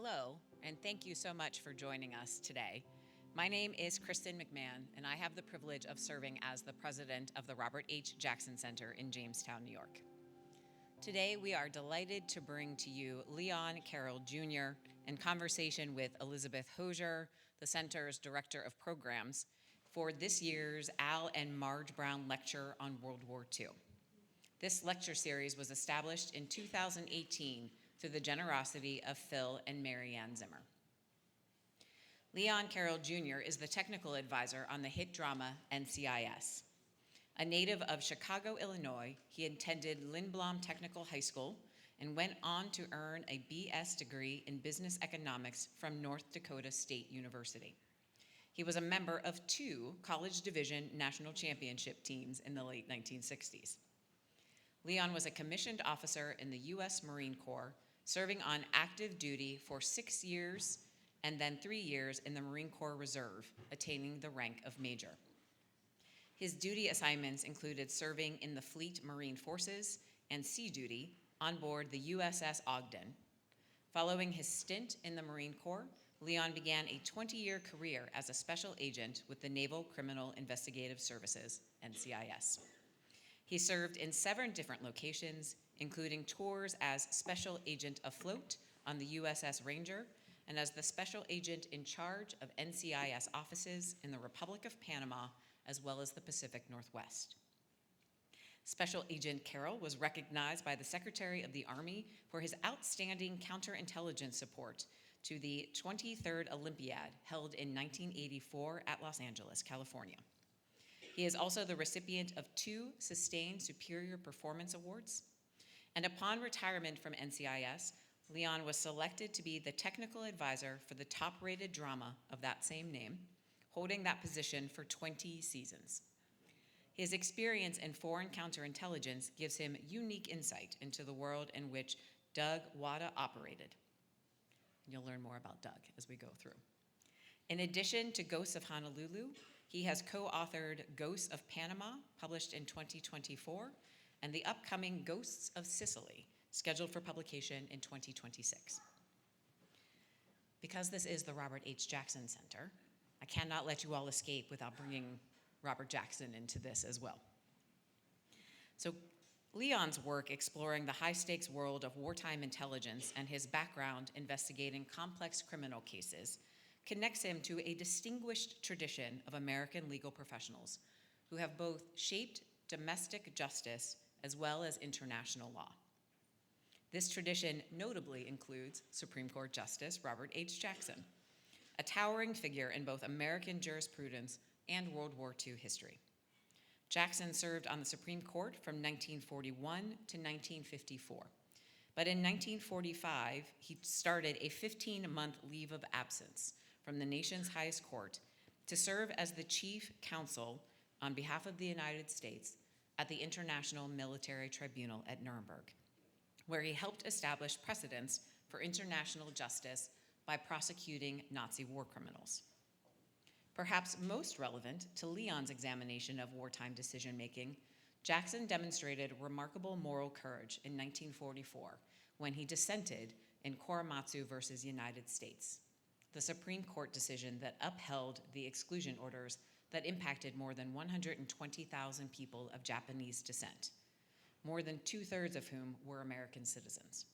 Hello, and thank you so much for joining us today. My name is Kristen McMahon, and I have the privilege of serving as the president of the Robert H. Jackson Center in Jamestown, New York. Today, we are delighted to bring to you Leon Carroll Jr. in conversation with Elizabeth Hosier, the center's director of programs, for this year's Al and Marge Brown Lecture on World War II. This lecture series was established in 2018 through the generosity of Phil and Mary Ann Zimmer. Leon Carroll Jr. is the technical advisor on the hit drama NCIS. A native of Chicago, Illinois, he attended Lindblom Technical High School and went on to earn a BS degree in business economics from North Dakota State University. He was a member of 2 College Division national championship teams in the late 1960s. Leon was a commissioned officer in the U.S. Marine Corps, serving on active duty for 6 years and then 3 years in the Marine Corps Reserve, attaining the rank of major. His duty assignments included serving in the Fleet Marine Forces and sea duty on board the USS Ogden. Following his stint in the Marine Corps, Leon began a 20-year career as a special agent with the Naval Criminal Investigative Services, NCIS. He served in 7 different locations, including tours as Special Agent Afloat on the USS Ranger and as the Special Agent in charge of NCIS offices in the Republic of Panama, as well as the Pacific Northwest. Special Agent Carroll was recognized by the Secretary of the Army for his outstanding counterintelligence support to the 23rd Olympiad held in 1984 at Los Angeles, California. He is also the recipient of 2 Sustained Superior Performance Awards. And upon retirement from NCIS, Leon was selected to be the technical advisor for the top-rated drama of that same name, holding that position for 20 seasons. His experience in foreign counterintelligence gives him unique insight into the world in which Doug Wada operated. And you'll learn more about Doug as we go through. In addition to Ghosts of Honolulu, he has co-authored Ghosts of Panama, published in 2024, and the upcoming Ghosts of Sicily, scheduled for publication in 2026. Because this is the Robert H. Jackson Center, I cannot let you all escape without bringing Robert Jackson into this as well. So Leon's work exploring the high-stakes world of wartime intelligence and his background investigating complex criminal cases connects him to a distinguished tradition of American legal professionals who have both shaped domestic justice as well as international law. This tradition notably includes Supreme Court Justice Robert H. Jackson, a towering figure in both American jurisprudence and World War II history. Jackson served on the Supreme Court from 1941 to 1954. But in 1945, he started a 15-month leave of absence from the nation's highest court to serve as the chief counsel on behalf of the United States at the International Military Tribunal at Nuremberg, where he helped establish precedents for international justice by prosecuting Nazi war criminals. Perhaps most relevant to Leon's examination of wartime decision-making, Jackson demonstrated remarkable moral courage in 1944 when he dissented in Korematsu versus United States, the Supreme Court decision that upheld the exclusion orders that impacted more than 120,000 people of Japanese descent, more than 2/3 of whom were American citizens.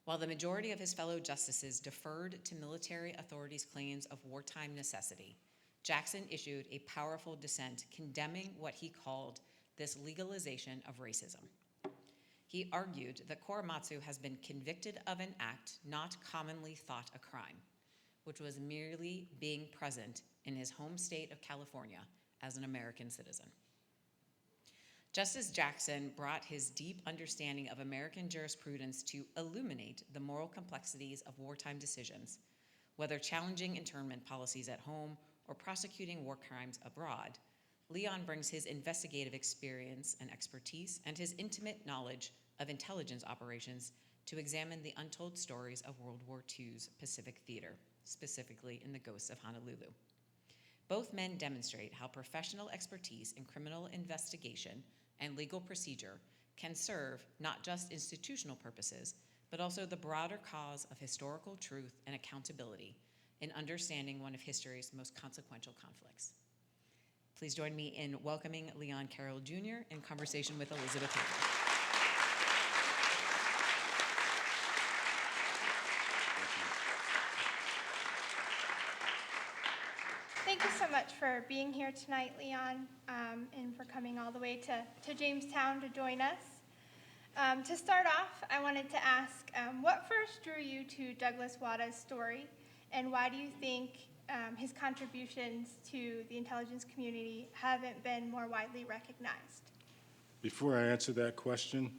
While the majority of his fellow justices deferred to military authorities' claims of wartime necessity, Jackson issued a powerful dissent condemning what he called this legalization of racism. He argued that Korematsu has been convicted of an act not commonly thought a crime, which was merely being present in his home state of California as an American citizen. Justice Jackson brought his deep understanding of American jurisprudence to illuminate the moral complexities of wartime decisions, whether challenging internment policies at home or prosecuting war crimes abroad. Leon brings his investigative experience and expertise and his intimate knowledge of intelligence operations to examine the untold stories of World War II's Pacific theater, specifically in the Ghosts of Honolulu. Both men demonstrate how professional expertise in criminal investigation and legal procedure can serve not just institutional purposes, but also the broader cause of historical truth and accountability in understanding one of history's most consequential conflicts. Please join me in welcoming Leon Carroll Jr. in conversation with Elizabeth Hoover. Thank you so much for being here tonight, Leon, and for coming all the way to Jamestown to join us. To start off, I wanted to ask, what first drew you to Douglas Wada's story, and why do you think his contributions to the intelligence community haven't been more widely recognized? Before I answer that question,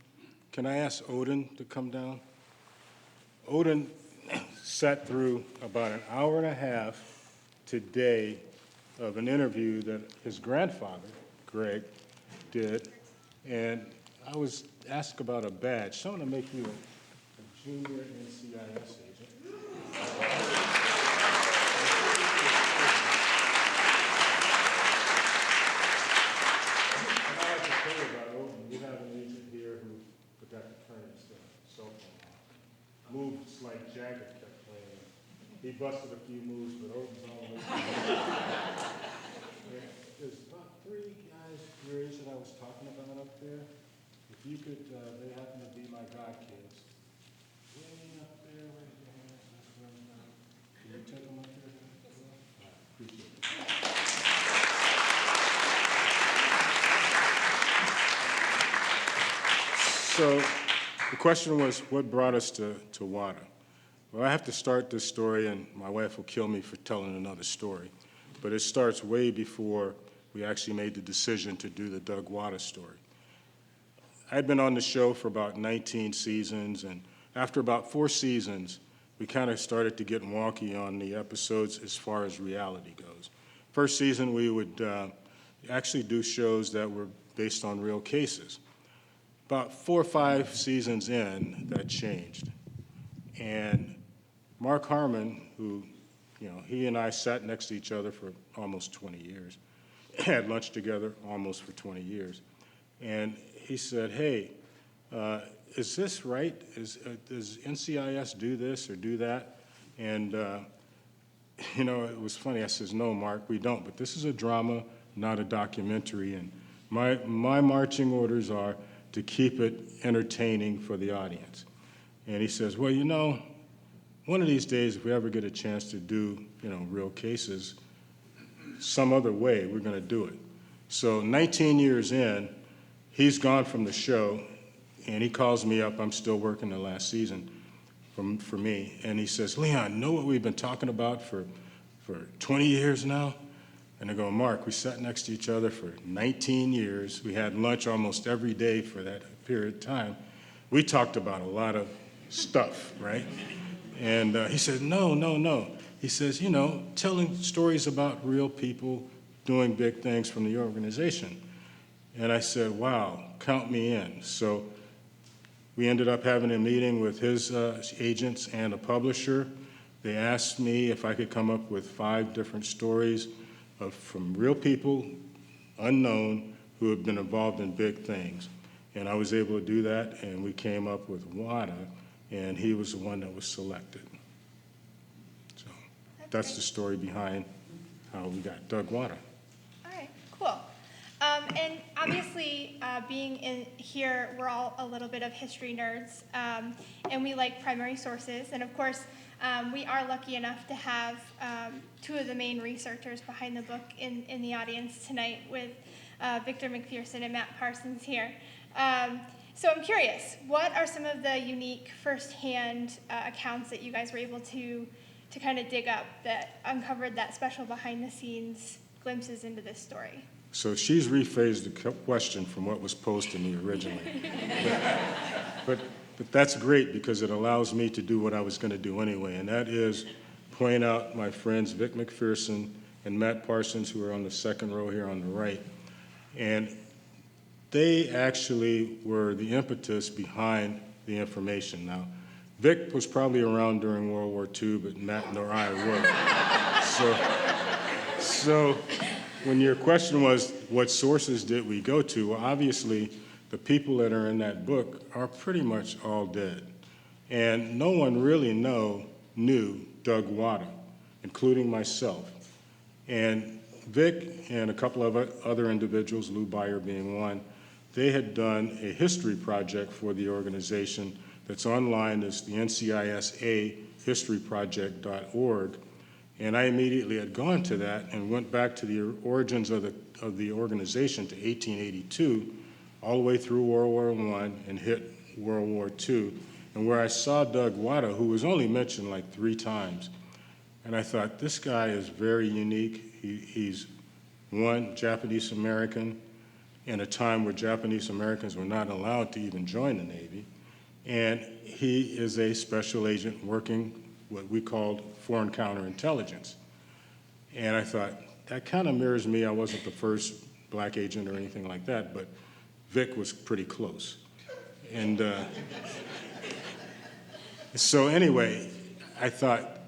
can I ask Odin to come down? Odin sat through about an hour and a half today of an interview that his grandfather, Greg, did, and I was asked about a badge. So I'm going to make you a junior NCIS agent. And I have to tell you about Odin. We have an agent here who forgot to turn his cell phone off. Moves like Jagger kept playing. He busted a few moves, but Odin's always. There's about 3 guys your age that I was talking about up there. If you could, they happen to be my godkids. Way up there, raise your hands. That's where I'm at. Can you take them up there? I appreciate it. So the question was, what brought us to Wada? Well, I have to start this story, and my wife will kill me for telling another story. But it starts way before we actually made the decision to do the Doug Wada story. I'd been on the show for about 19 seasons, and after about 4 seasons, we kind of started to get wonky on the episodes as far as reality goes. First season, we would actually do shows that were based on real cases. About 4 or 5 seasons in, that changed. And Mark Harmon, who, he and I sat next to each other for almost 20 years, had lunch together almost for 20 years. And he said, hey, is this right? Does NCIS do this or do that? And, it was funny. I says, no, Mark, we don't. But this is a drama, not a documentary. And my marching orders are to keep it entertaining for the audience. And he says, well, one of these days, if we ever get a chance to do, real cases, some other way, we're going to do it. So 19 years in, he's gone from the show, and he calls me up. I'm still working the last season for me. And he says, Leon, know what we've been talking about for 20 years now? And I go, Mark, we sat next to each other for 19 years. We had lunch almost every day for that period of time. We talked about a lot of stuff, right? And he said, no. He says, telling stories about real people doing big things from the organization. And I said, wow, count me in. So we ended up having a meeting with his agents and a publisher. They asked me if I could come up with 5 different stories from real people, unknown, who have been involved in big things. And I was able to do that, and we came up with Wada, and he was the one that was selected. So that's the story behind how we got Doug Wada. All right, cool. And obviously, being in here, we're all a little bit of history nerds, and we like primary sources. And of course, we are lucky enough to have 2 of the main researchers behind the book in the audience tonight with Victor McPherson and Matt Parsons here. So I'm curious, what are some of the unique firsthand accounts that you guys were able to kind of dig up that uncovered that special behind-the-scenes glimpses into this story? So she's rephrased the question from what was posed to me originally. But that's great because it allows me to do what I was going to do anyway, and that is point out my friends Vic McPherson and Matt Parsons, who are on the second row here on the right. And they actually were the impetus behind the information. Now, Vic was probably around during World War II, but Matt nor I were. So when your question was, what sources did we go to? Well, obviously, the people that are in that book are pretty much all dead. And no one really knew Doug Wada, including myself. And Vic and a couple of other individuals, Lou Byer being one, they had done a history project for the organization that's online. It's the NCIS historyproject.org. And I immediately had gone to that and went back to the origins of the organization to 1882, all the way through World War I and hit World War II, and where I saw Doug Wada, who was only mentioned like 3 times. And I thought, this guy is very unique. He's one, Japanese American, in a time where Japanese Americans were not allowed to even join the Navy. And he is a special agent working what we called foreign counterintelligence. And I thought, that kind of mirrors me. I wasn't the first black agent or anything like that, but Vic was pretty close. And so anyway, I thought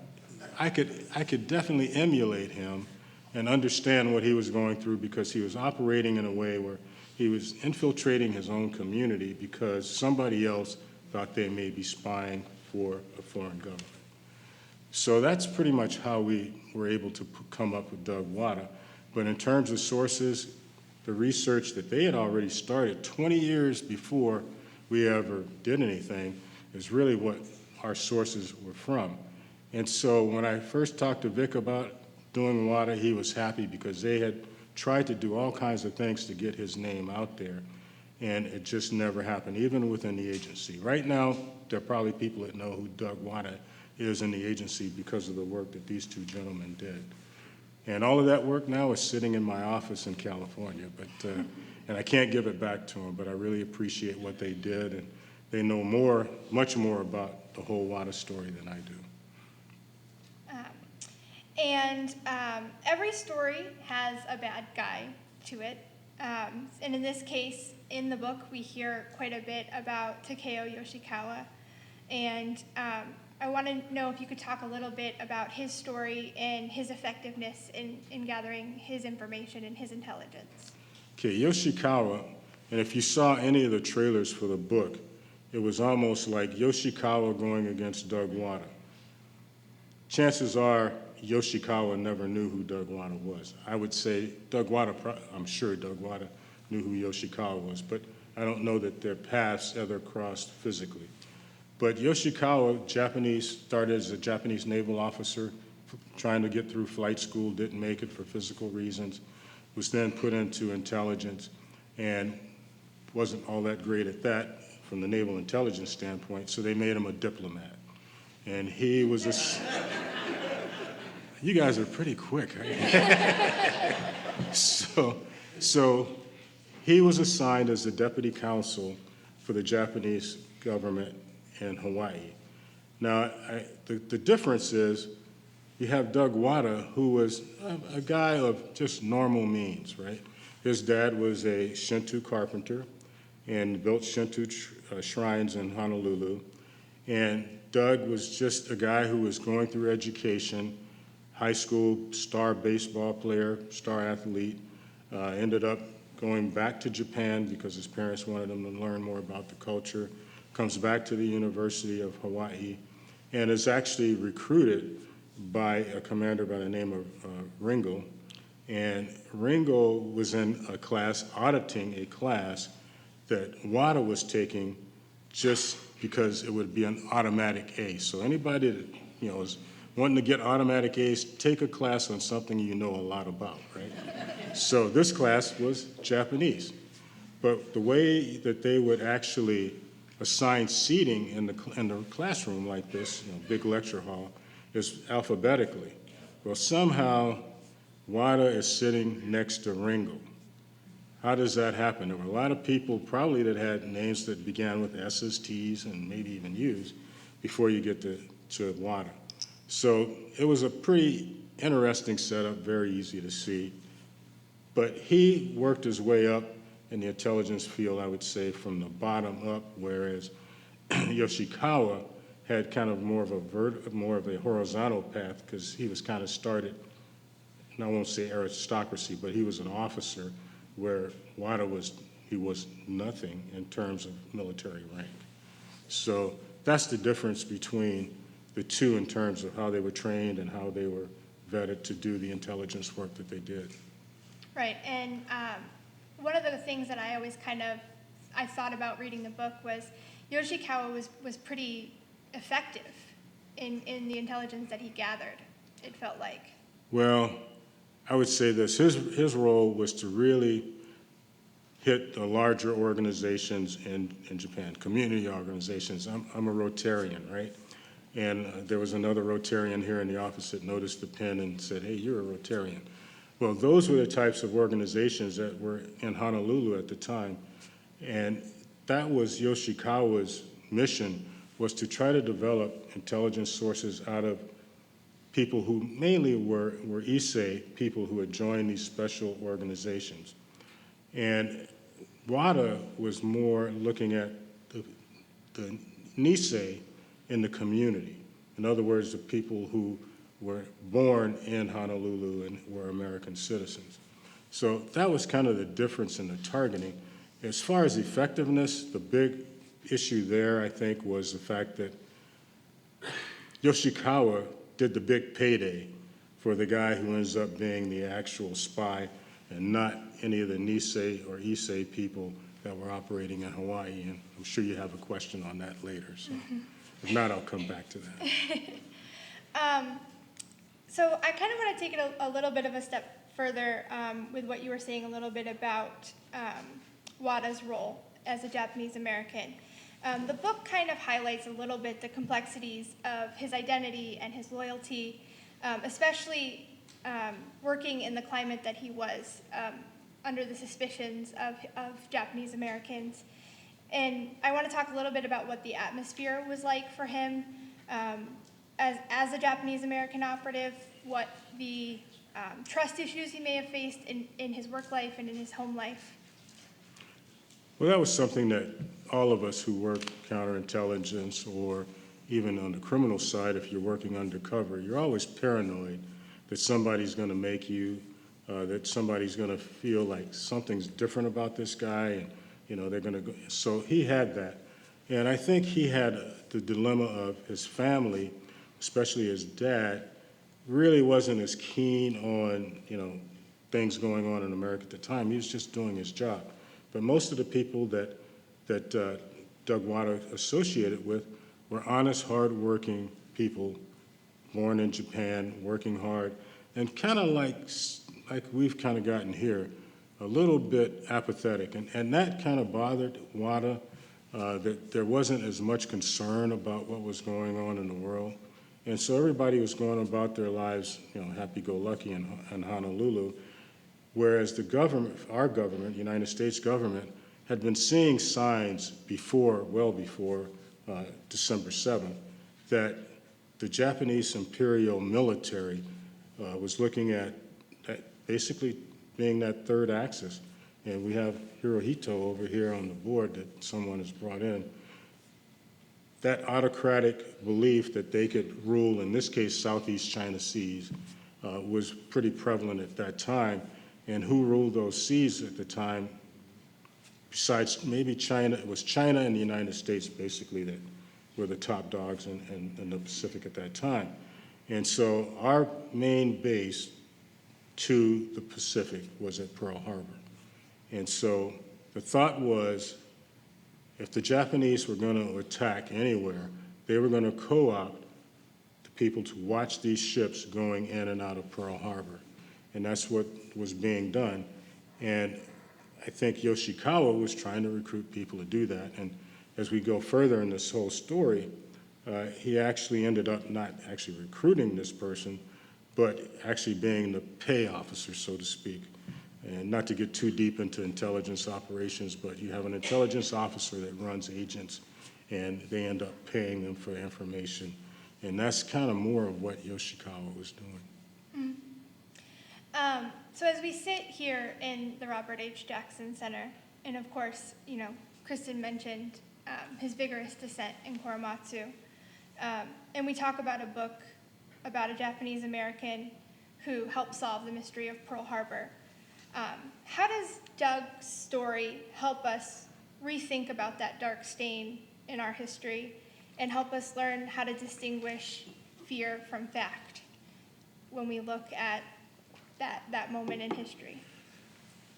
I could definitely emulate him and understand what he was going through, because he was operating in a way where he was infiltrating his own community because somebody else thought they may be spying for a foreign government. So that's pretty much how we were able to come up with Doug Wada. But in terms of sources, the research that they had already started 20 years before we ever did anything is really what our sources were from. And so when I first talked to Vic about doing Wada, he was happy because they had tried to do all kinds of things to get his name out there, and it just never happened, even within the agency. Right now, there are probably people that know who Doug Wada is in the agency because of the work that these 2 gentlemen did. And all of that work now is sitting in my office in California, but and I can't give it back to them, but I really appreciate what they did, and they know much more about the whole Wada story than I do. Every story has a bad guy to it. And in this case, in the book, we hear quite a bit about Takeo Yoshikawa. And I want to know if you could talk a little bit about his story and his effectiveness in gathering his information and his intelligence. Okay, Yoshikawa, and if you saw any of the trailers for the book, it was almost like Yoshikawa going against Doug Wada. Chances are Yoshikawa never knew who Doug Wada was. I would say I'm sure Doug Wada knew who Yoshikawa was, but I don't know that their paths ever crossed physically. But Yoshikawa, started as a Japanese naval officer, trying to get through flight school, didn't make it for physical reasons, was then put into intelligence, and wasn't all that great at that from the naval intelligence standpoint, so they made him a diplomat. And he was you guys are pretty quick, right? So he was assigned as the deputy counsel for the Japanese government in Hawaii. Now, the difference is you have Doug Wada, who was a guy of just normal means, right? His dad was a Shinto carpenter and built Shinto shrines in Honolulu. And Doug was just a guy who was going through education, high school star baseball player, star athlete, ended up going back to Japan because his parents wanted him to learn more about the culture, comes back to the University of Hawaii, and is actually recruited by a commander by the name of Ringo. And Ringo was in a class, auditing a class that Wada was taking just because it would be an automatic A. So anybody that is wanting to get automatic A's, take a class on something you know a lot about, right? So this class was Japanese. But the way that they would actually assign seating in the classroom like this, big lecture hall, is alphabetically. Well, somehow Wada is sitting next to Ringo. How does that happen? There were a lot of people probably that had names that began with S's, T's, and maybe even U's before you get to Wada. So it was a pretty interesting setup, very easy to see. But he worked his way up in the intelligence field, I would say, from the bottom up, whereas Yoshikawa had kind of more of a horizontal path because he was kind of started, and I won't say aristocracy, but he was an officer where Wada was, he was nothing in terms of military rank. So that's the difference between the two in terms of how they were trained and how they were vetted to do the intelligence work that they did. Right, and one of the things that I always I thought about reading the book was Yoshikawa was pretty effective in the intelligence that he gathered, it felt like. Well, I would say this, his role was to really hit the larger organizations in Japan, community organizations. I'm a Rotarian, right? And there was another Rotarian here in the office that noticed the pin and said, hey, you're a Rotarian. Well, those were the types of organizations that were in Honolulu at the time. And that was Yoshikawa's mission, was to try to develop intelligence sources out of people who mainly were Issei, people who had joined these special organizations. And Wada was more looking at the Nisei in the community. In other words, the people who were born in Honolulu and were American citizens. So that was kind of the difference in the targeting. As far as effectiveness, the big issue there, I think, was the fact that Yoshikawa did the big payday for the guy who ends up being the actual spy and not any of the Nisei or Issei people that were operating in Hawaii. And I'm sure you have a question on that later. So if not, I'll come back to that. So I kind of want to take it a little bit of a step further with what you were saying a little bit about Wada's role as a Japanese American. The book kind of highlights a little bit the complexities of his identity and his loyalty, especially working in the climate that he was under the suspicions of Japanese Americans. And I want to talk a little bit about what the atmosphere was like for him as a Japanese American operative, what the trust issues he may have faced in his work life and in his home life. Well, that was something that all of us who work counterintelligence or even on the criminal side, if you're working undercover, you're always paranoid that somebody's going to make you, that somebody's going to feel like something's different about this guy, and they're going to go. So he had that, and I think he had the dilemma of his family, especially his dad, really wasn't as keen on things going on in America at the time. He was just doing his job. But most of the people that Doug Wada associated with were honest, hard-working people, born in Japan, working hard, and kind of like we've kind of gotten here, a little bit apathetic. And that kind of bothered Wada, that there wasn't as much concern about what was going on in the world. And so everybody was going about their lives, happy-go-lucky in Honolulu, whereas the government, our government, the United States government, had been seeing signs well before December 7th, that the Japanese imperial military was looking at basically being that third axis. And we have Hirohito over here on the board that someone has brought in. That autocratic belief that they could rule, in this case, Southeast China Seas, was pretty prevalent at that time. And who ruled those seas at the time, besides maybe China? It was China and the United States, basically, that were the top dogs in the Pacific at that time. And so our main base to the Pacific was at Pearl Harbor. And so the thought was, if the Japanese were going to attack anywhere, they were going to co-opt the people to watch these ships going in and out of Pearl Harbor. And that's what was being done. And I think Yoshikawa was trying to recruit people to do that. And as we go further in this whole story, he actually ended up not actually recruiting this person, but actually being the pay officer, so to speak. And not to get too deep into intelligence operations, but you have an intelligence officer that runs agents, and they end up paying them for information. And that's kind of more of what Yoshikawa was doing. So as we sit here in the Robert H. Jackson Center, and of course, Kristen mentioned his vigorous dissent in Korematsu, and we talk about a book about a Japanese American who helped solve the mystery of Pearl Harbor. How does Doug's story help us rethink about that dark stain in our history and help us learn how to distinguish fear from fact when we look at that moment in history?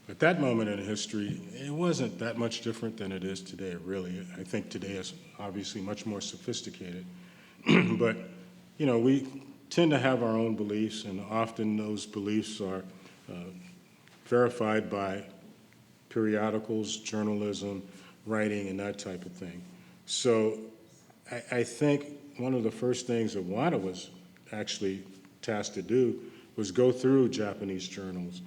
At that moment in history, it wasn't that much different than it is today, really. I think today is obviously much more sophisticated. But, you know, we tend to have our own beliefs, and often those beliefs are verified by periodicals, journalism, writing, and that type of thing. So I think one of the first things that Wada was actually tasked to do was go through Japanese journals,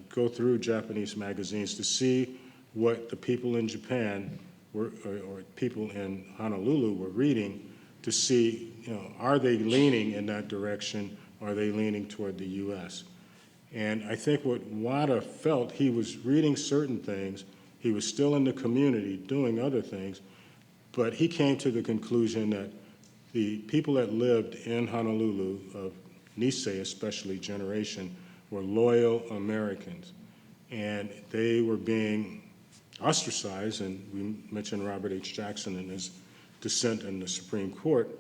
go through Japanese magazines to see what the people in Japan were, or people in Honolulu were reading, to see, you know, are they leaning in that direction? Are they leaning toward the U.S.? And I think what Wada felt, he was reading certain things, he was still in the community doing other things, but he came to the conclusion that the people that lived in Honolulu, of Nisei especially generation, were loyal Americans. And they were being ostracized, and we mentioned Robert H. Jackson and his dissent in the Supreme Court,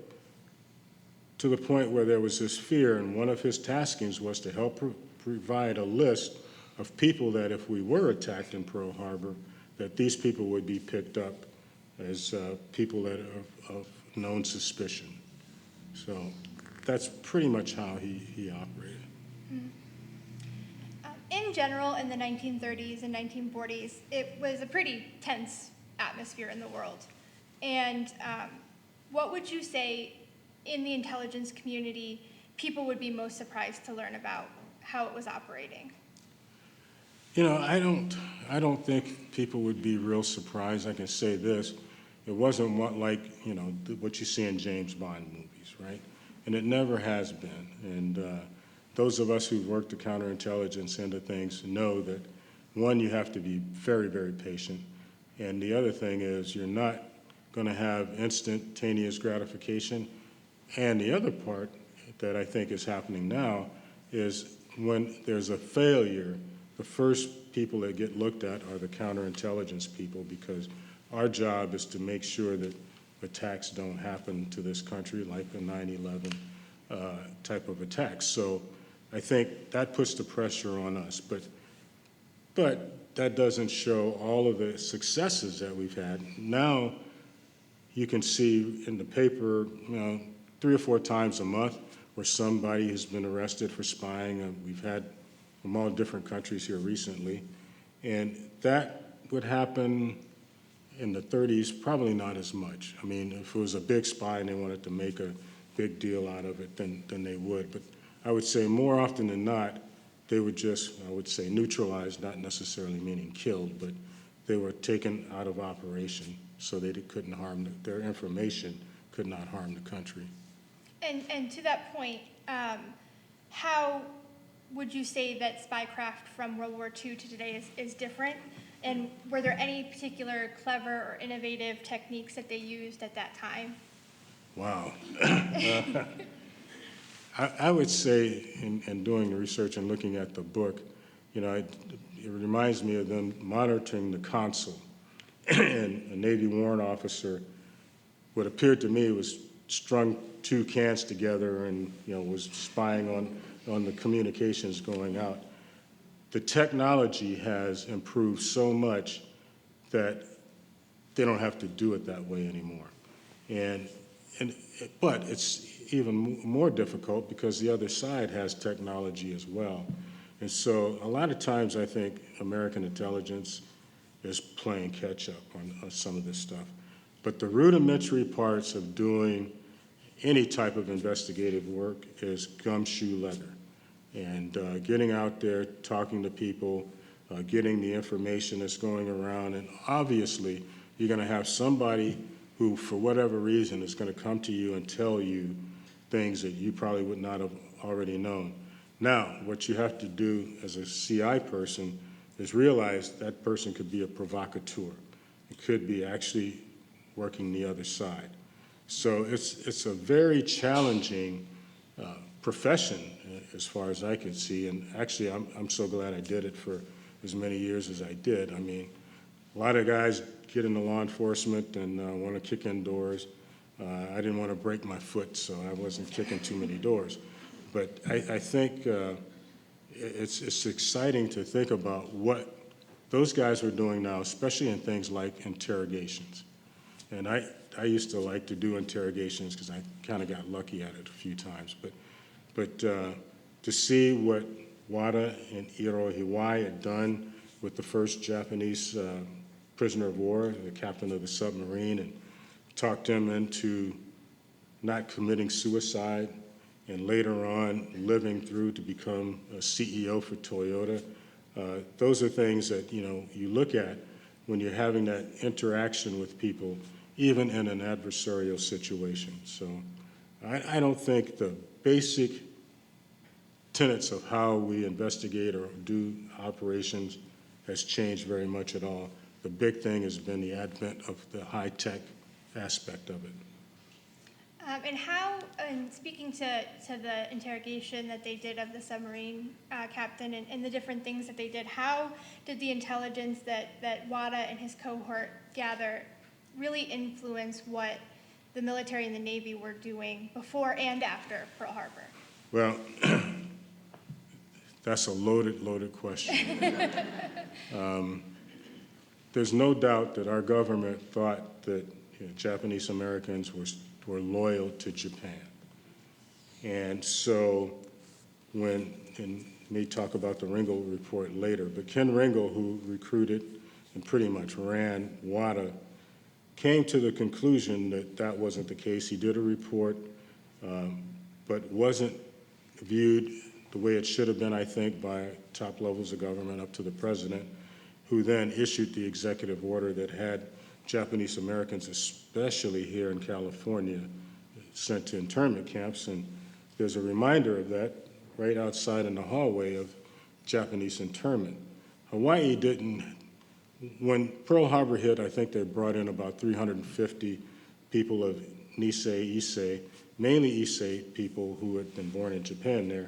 to the point where there was this fear, and one of his taskings was to help provide a list of people that if we were attacked in Pearl Harbor, that these people would be picked up as people that are of known suspicion. So that's pretty much how he operated. In general, in the 1930s and 1940s, it was a pretty tense atmosphere in the world. And what would you say in the intelligence community people would be most surprised to learn about how it was operating? You know, I don't think people would be real surprised. I can say this: it wasn't like, you know, what you see in James Bond movies, right? And it never has been. And those of us who've worked the counterintelligence end of things know that, one, you have to be very, very patient, and the other thing is you're not going to have instantaneous gratification. And the other part that I think is happening now is when there's a failure, the first people that get looked at are the counterintelligence people, because our job is to make sure that attacks don't happen to this country like the 9/11 type of attacks. So I think that puts the pressure on us. But that doesn't show all of the successes that we've had. Now you can see in the paper, you know, 3 or 4 times a month where somebody has been arrested for spying. We've had from all different countries here recently. And that would happen in the 30s, probably not as much. I mean, if it was a big spy and they wanted to make a big deal out of it, then they would. But I would say more often than not, they would just, I would say, neutralized, not necessarily meaning killed, but they were taken out of operation so they couldn't harm, their information could not harm the country. And to that point, how would you say that spycraft from World War II to today is different? And were there any particular clever or innovative techniques that they used at that time? Wow. I would say, in doing the research and looking at the book, you know, it reminds me of them monitoring the console. And a Navy warrant officer, what appeared to me was strung 2 cans together and, you know, was spying on the communications going out. The technology has improved so much that they don't have to do it that way anymore. But it's even more difficult because the other side has technology as well. And so a lot of times I think American intelligence is playing catch up on some of this stuff. But the rudimentary parts of doing any type of investigative work is gumshoe leather. And getting out there, talking to people, getting the information that's going around. And obviously, you're going to have somebody who, for whatever reason, is going to come to you and tell you things that you probably would not have already known. Now, what you have to do as a CI person is realize that person could be a provocateur. It could be actually working the other side. So it's a very challenging profession, as far as I could see. And actually, I'm so glad I did it for as many years as I did. I mean, a lot of guys get into law enforcement and want to kick in doors. I didn't want to break my foot, so I wasn't kicking too many doors. But I think it's exciting to think about what those guys are doing now, especially in things like interrogations. And I used to like to do interrogations because I kind of got lucky at it a few times. But to see what Wada and Iro Hiwai had done with the first Japanese prisoner of war, the captain of the submarine, and talked him into not committing suicide and later on living through to become a CEO for Toyota. Those are things that, you look at when you're having that interaction with people, even in an adversarial situation. So I don't think the basic tenets of how we investigate or do operations has changed very much at all. The big thing has been the advent of the high-tech aspect of it. And how, and speaking to the interrogation that they did of the submarine captain and the different things that they did, how did the intelligence that Wada and his cohort gather really influence what the military and the Navy were doing before and after Pearl Harbor? Well, that's a loaded question. There's no doubt that our government thought that Japanese Americans were loyal to Japan. And so and may talk about the Ringel report later, but Ken Ringel, who recruited and pretty much ran WADA, came to the conclusion that that wasn't the case. He did a report, but wasn't viewed the way it should have been, I think, by top levels of government up to the president, who then issued the executive order that had Japanese Americans, especially here in California, sent to internment camps. And there's a reminder of that right outside in the hallway of Japanese internment. Hawaii didn't, when Pearl Harbor hit, I think they brought in about 350 people of Nisei, Issei, mainly Issei people who had been born in Japan there,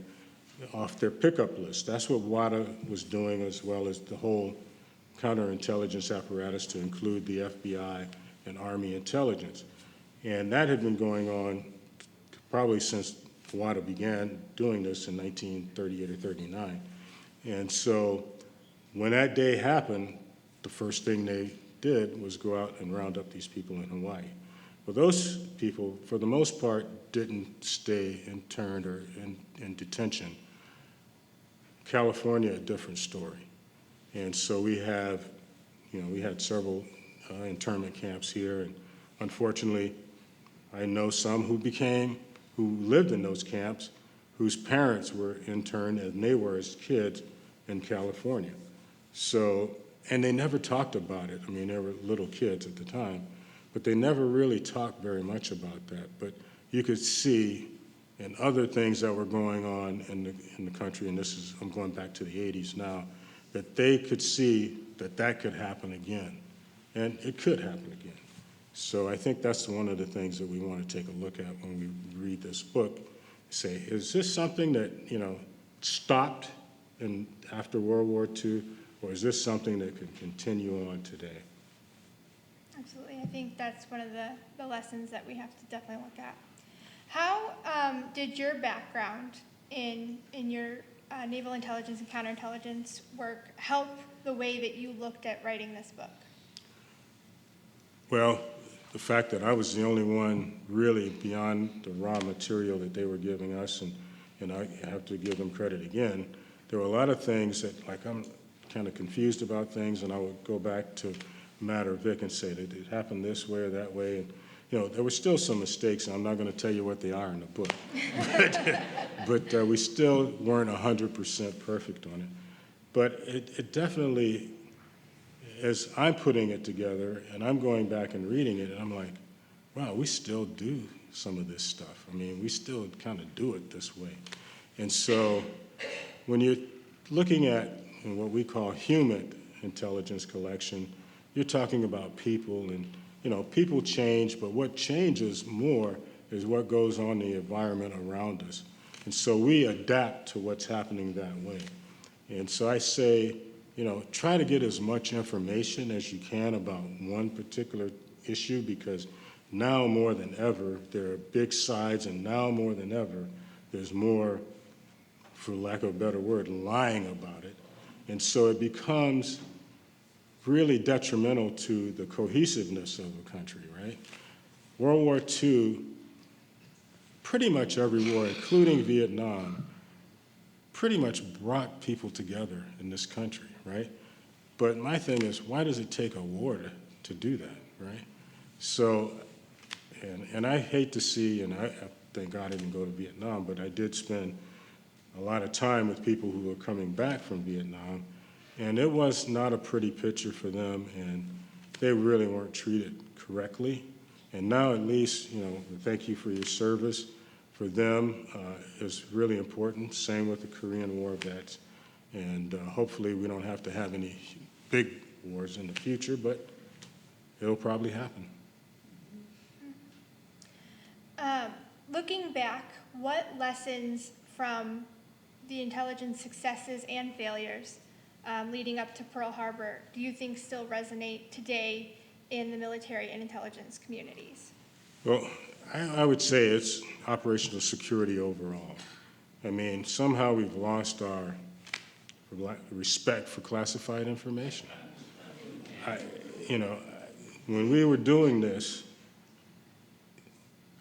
off their pickup list. That's what WADA was doing, as well as the whole counterintelligence apparatus to include the FBI and Army intelligence. And that had been going on probably since WADA began doing this in 1938 or 39. And so when that day happened, the first thing they did was go out and round up these people in Hawaii. Well, those people, for the most part, didn't stay interned or in detention. California, a different story. And so we have, we had several internment camps here, and unfortunately, I know some who lived in those camps, whose parents were interned and they were as kids in California. So, and they never talked about it. I mean, they were little kids at the time, but they never really talked very much about that. But you could see in other things that were going on in the country, and I'm going back to the 80s now, that they could see that could happen again. And it could happen again. So I think that's one of the things that we want to take a look at when we read this book. Say, is this something that, stopped after World War II, or is this something that could continue on today? Absolutely. I think that's one of the lessons that we have to definitely look at. How did your background in your naval intelligence and counterintelligence work help the way that you looked at writing this book? Well, the fact that I was the only one really beyond the raw material that they were giving us, and I have to give them credit again, there were a lot of things that, like, I'm kind of confused about things, and I would go back to Matter Vic and say, did it happen this way or that way? And, there were still some mistakes, and I'm not going to tell you what they are in the book. but we still weren't 100% perfect on it. But it definitely, as I'm putting it together, and I'm going back and reading it, and I'm like, wow, we still do some of this stuff. I mean, we still kind of do it this way. And so when you're looking at what we call human intelligence collection, you're talking about people, and people change, but what changes more is what goes on in the environment around us. And so we adapt to what's happening that way. And so I say, try to get as much information as you can about one particular issue, because now more than ever, there are big sides, and now more than ever, there's more, for lack of a better word, lying about it. And so it becomes really detrimental to the cohesiveness of the country, right? World War II, pretty much every war, including Vietnam, pretty much brought people together in this country, right? But my thing is, why does it take a war to do that, right? So, and I hate to see, and I thank God I didn't go to Vietnam, but I did spend a lot of time with people who were coming back from Vietnam, and it was not a pretty picture for them, and they really weren't treated correctly. And now at least, thank you for your service. For them, is really important. Same with the Korean War vets. And hopefully we don't have to have any big wars in the future, but it'll probably happen. Looking back, what lessons from the intelligence successes and failures leading up to Pearl Harbor do you think still resonate today in the military and intelligence communities? Well, I would say it's operational security overall. I mean, somehow we've lost our respect for classified information. When we were doing this,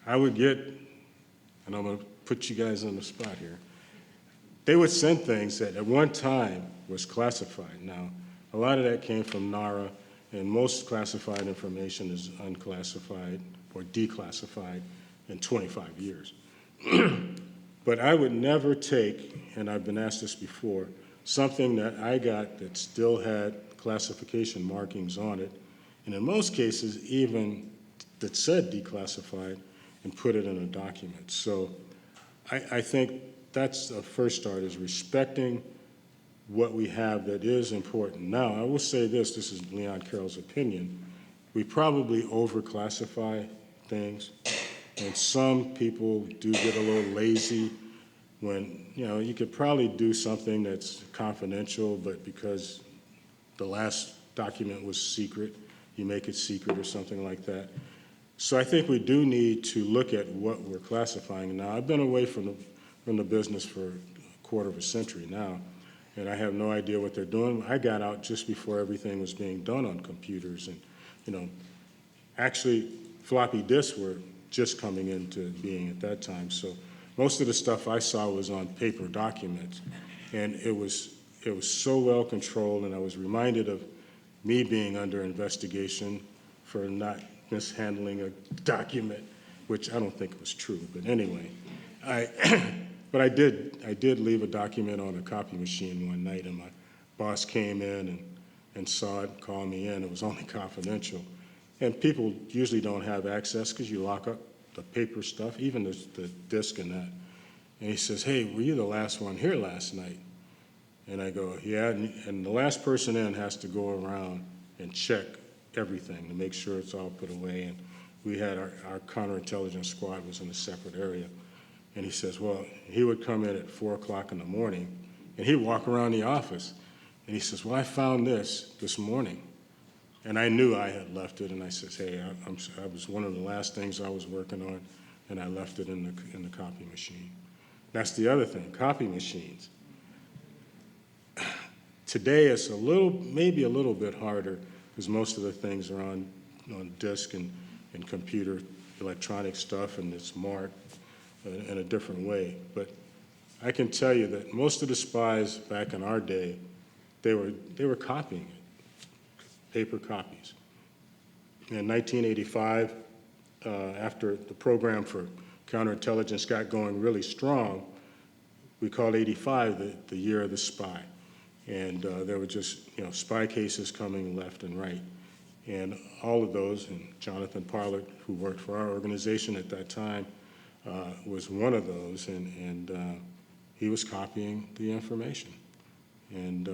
I would get, and I'm going to put you guys on the spot here, they would send things that at one time was classified. Now, a lot of that came from NARA, and most classified information is unclassified or declassified in 25 years. But I would never take, and I've been asked this before, something that I got that still had classification markings on it, and in most cases even that said declassified, and put it in a document. So I think that's a first start, is respecting what we have that is important. Now, I will say this is Leon Carroll's opinion, we probably overclassify things, and some people do get a little lazy when, you could probably do something that's confidential, but because the last document was secret, you make it secret or something like that. So I think we do need to look at what we're classifying now. I've been away from the business for a quarter of a century now, and I have no idea what they're doing. I got out just before everything was being done on computers, and actually floppy disks were just coming into being at that time. So most of the stuff I saw was on paper documents, and it was so well controlled, and I was reminded of me being under investigation for not mishandling a document, which I don't think was true, but anyway. But I did leave a document on a copy machine one night, and my boss came in and saw it, called me in. It was only confidential. And people usually don't have access because you lock up the paper stuff, even the disk and that. And he says, "Hey, were you the last one here last night?" And I go, "Yeah," and the last person in has to go around and check everything to make sure it's all put away. And we had our counterintelligence squad was in a separate area. And he says, well, he would come in at 4 o'clock in the morning, and he'd walk around the office. And he says, well, I found this morning. And I knew I had left it, and I says, hey, I was one of the last things I was working on, and I left it in the copy machine. That's the other thing, copy machines. Today it's maybe a little bit harder because most of the things are on disk and computer electronic stuff, and it's marked in a different way. But I can tell you that most of the spies back in our day, they were copying it, paper copies. In 1985, after the program for counterintelligence got going really strong, we called 85 the year of the spy. And there were just spy cases coming left and right. And all of those, and Jonathan Parlett, who worked for our organization at that time, was one of those, and he was copying the information. And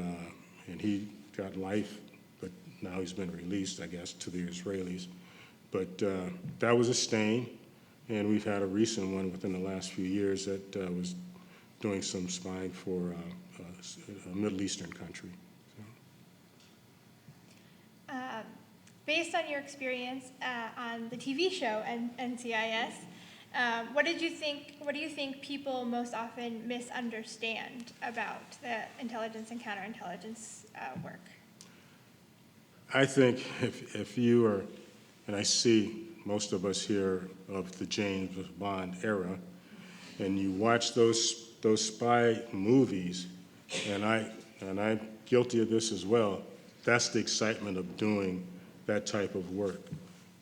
he got life, but now he's been released, I guess, to the Israelis. But that was a stain, and we've had a recent one within the last few years that was doing some spying for a Middle Eastern country. So. Based on your experience on the TV show NCIS, what do you think people most often misunderstand about the intelligence and counterintelligence work? I think if you are, and I see most of us here of the James Bond era, and you watch those spy movies, and I'm guilty of this as well, that's the excitement of doing that type of work.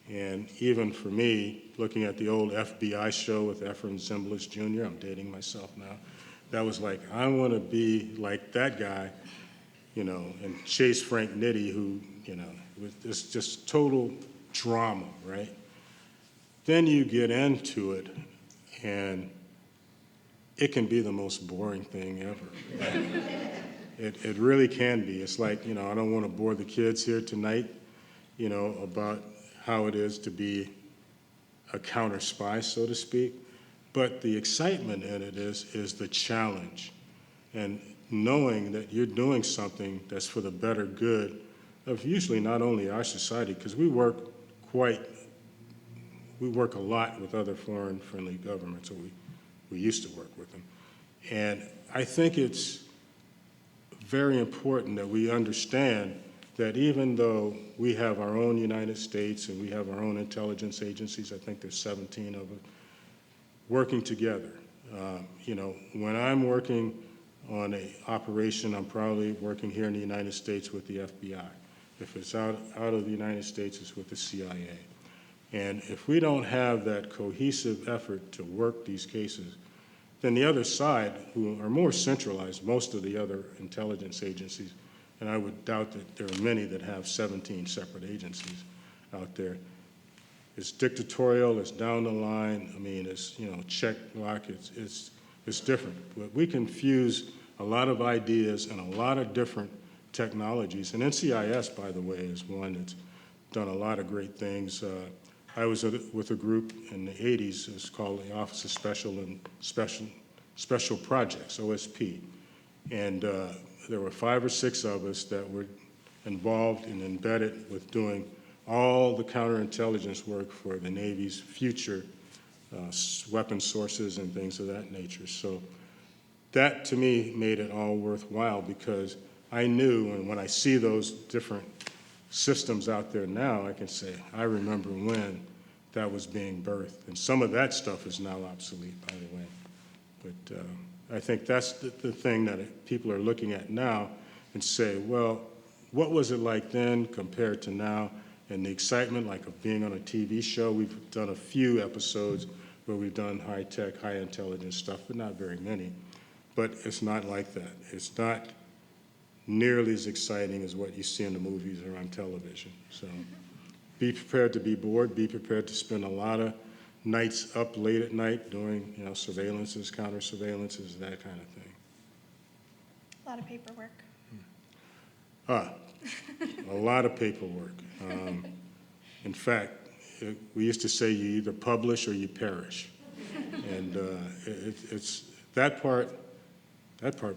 And even for me, looking at the old FBI show with Efrem Zimbalist Jr., I'm dating myself now, that was like, I want to be like that guy, you know, and chase Frank Nitti, who, you know, it's just total drama, right? Then you get into it, and it can be the most boring thing ever. It really can be. It's like, you know, I don't want to bore the kids here tonight, you know, about how it is to be a counter spy, so to speak. But the excitement in it is the challenge, and knowing that you're doing something that's for the better good of usually not only our society, because we work a lot with other foreign friendly governments, or we used to work with them. And I think it's very important that we understand that even though we have our own United States and we have our own intelligence agencies, I think there's 17 of them, working together. You know, when I'm working on an operation, I'm probably working here in the United States with the FBI. If it's out of the United States, it's with the CIA. And if we don't have that cohesive effort to work these cases, then the other side, who are more centralized, most of the other intelligence agencies, and I would doubt that there are many that have 17 separate agencies out there, it's dictatorial, it's down the line, I mean, it's, you know, check, lock, it's different. But we can fuse a lot of ideas and a lot of different technologies. And NCIS, by the way, is one that's done a lot of great things. I was with a group in the 80s. It's called the Office of Special Projects, OSP. And there were 5 or 6 of us that were involved and embedded with doing all the counterintelligence work for the Navy's future weapon sources and things of that nature. So that, to me, made it all worthwhile, because I knew, and when I see those different systems out there now, I can say, I remember when that was being birthed. And some of that stuff is now obsolete, by the way. But I think that's the thing that people are looking at now and say, well, what was it like then compared to now? And the excitement, like, of being on a TV show. We've done a few episodes where we've done high-tech, high-intelligence stuff, but not very many. But it's not like that. It's not nearly as exciting as what you see in the movies or on television. So be prepared to be bored. Be prepared to spend a lot of nights up late at night doing, you know, surveillances, counter-surveillances, that kind of thing. A lot of paperwork. A lot of paperwork. In fact, we used to say you either publish or you perish. And it's that part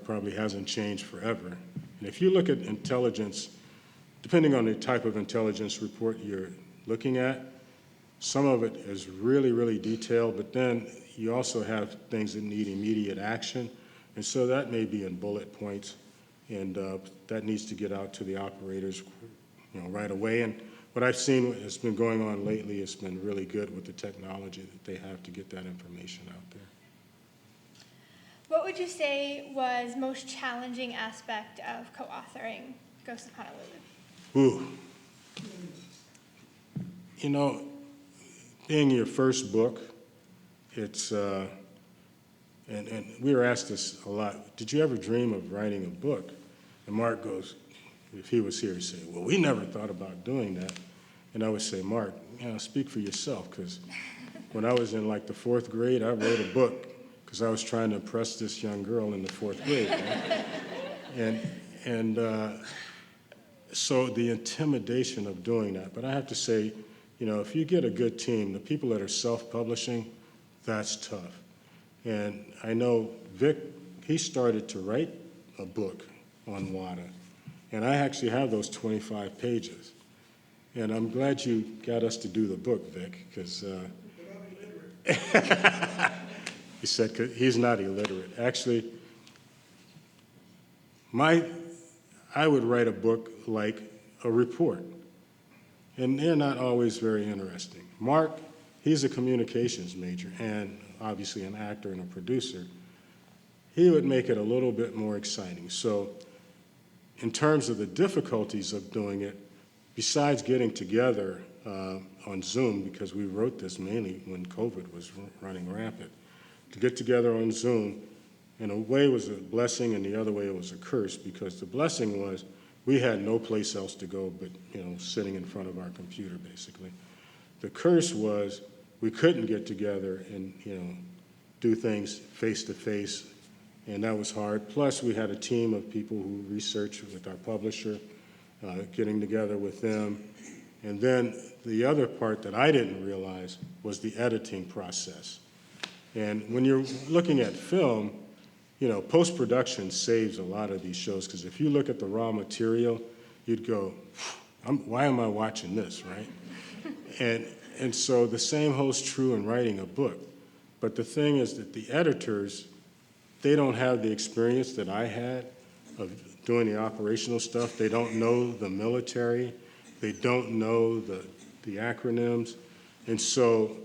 probably hasn't changed forever. And if you look at intelligence, depending on the type of intelligence report you're looking at, some of it is really, really detailed, but then you also have things that need immediate action. And so that may be in bullet points, and that needs to get out to the operators, you know, right away. And what I've seen has been going on lately has been really good with the technology that they have to get that information out there. What would you say was most challenging aspect of co-authoring Ghosts of Honolulu? Ooh. You know, being your first book, it's, and we were asked this a lot, did you ever dream of writing a book? And Mark goes, if he was here, he'd say, well, we never thought about doing that. And I would say, Mark, you know, speak for yourself, because when I was in like the 4th grade, I wrote a book because I was trying to impress this young girl in the 4th grade. Right? And so the intimidation of doing that. But I have to say, you know, if you get a good team, the people that are self-publishing, that's tough. And I know Vic he started to write a book on Wada. And I actually have those 25 pages. And I'm glad you got us to do the book, Vic, because he said he's not illiterate. Actually, I would write a book like a report, and they're not always very interesting. Mark, he's a communications major and obviously an actor and a producer. He would make it a little bit more exciting. So in terms of the difficulties of doing it, besides getting together on Zoom, because we wrote this mainly when COVID was running rampant, to get together on Zoom, in a way was a blessing, and the other way it was a curse, because the blessing was we had no place else to go but, sitting in front of our computer, basically. The curse was we couldn't get together and, do things face-to-face, and that was hard. Plus, we had a team of people who researched with our publisher, getting together with them. And then the other part that I didn't realize was the editing process. And when you're looking at film, post-production saves a lot of these shows, because if you look at the raw material, you'd go, why am I watching this, right? And so the same holds true in writing a book. But the thing is that the editors, they don't have the experience that I had of doing the operational stuff. They don't know the military. They don't know the acronyms. And so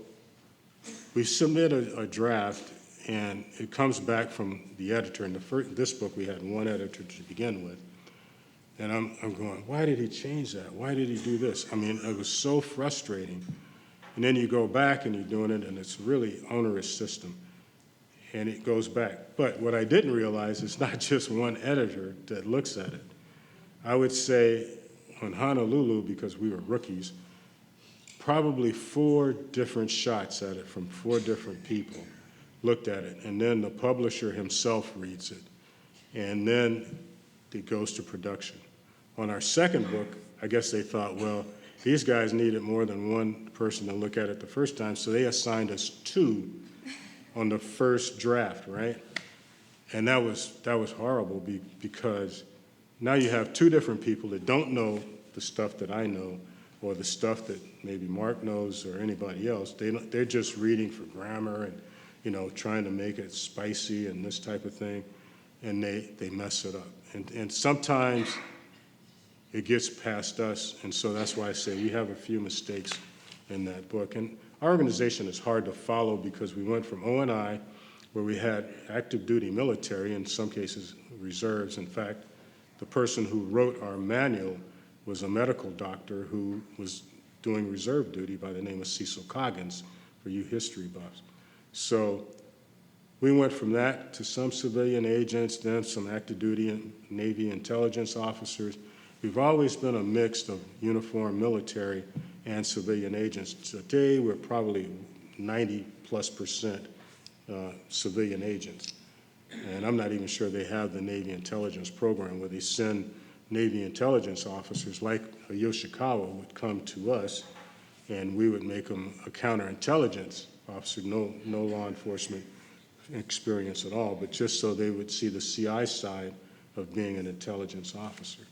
we submit a draft, and it comes back from the editor. In this book, we had one editor to begin with. And I'm going, why did he change that? Why did he do this? I mean, it was so frustrating. And then you go back and you're doing it, and it's a really onerous system. And it goes back. But what I didn't realize is not just one editor that looks at it. I would say on Honolulu, because we were rookies, probably 4 different shots at it from 4 different people looked at it. And then the publisher himself reads it. And then it goes to production. On our second book, I guess they thought, well, these guys needed more than one person to look at it the first time, so they assigned us 2 on the first draft, right? And that was horrible because now you have 2 different people that don't know the stuff that I know, or the stuff that maybe Mark knows or anybody else. They're just reading for grammar and trying to make it spicy and this type of thing, and they mess it up. And sometimes it gets past us, and so that's why I say we have a few mistakes in that book. And our organization is hard to follow because we went from O&I, where we had active duty military, in some cases reserves. In fact, the person who wrote our manual was a medical doctor who was doing reserve duty by the name of Cecil Coggins, for you history buffs. So we went from that to some civilian agents, then some active duty and Navy intelligence officers. We've always been a mix of uniformed military and civilian agents. Today, we're probably 90+% civilian agents. And I'm not even sure they have the Navy intelligence program where they send Navy intelligence officers like Yoshikawa would come to us, and we would make them a counterintelligence officer, no law enforcement experience at all, but just so they would see the CI side of being an intelligence officer.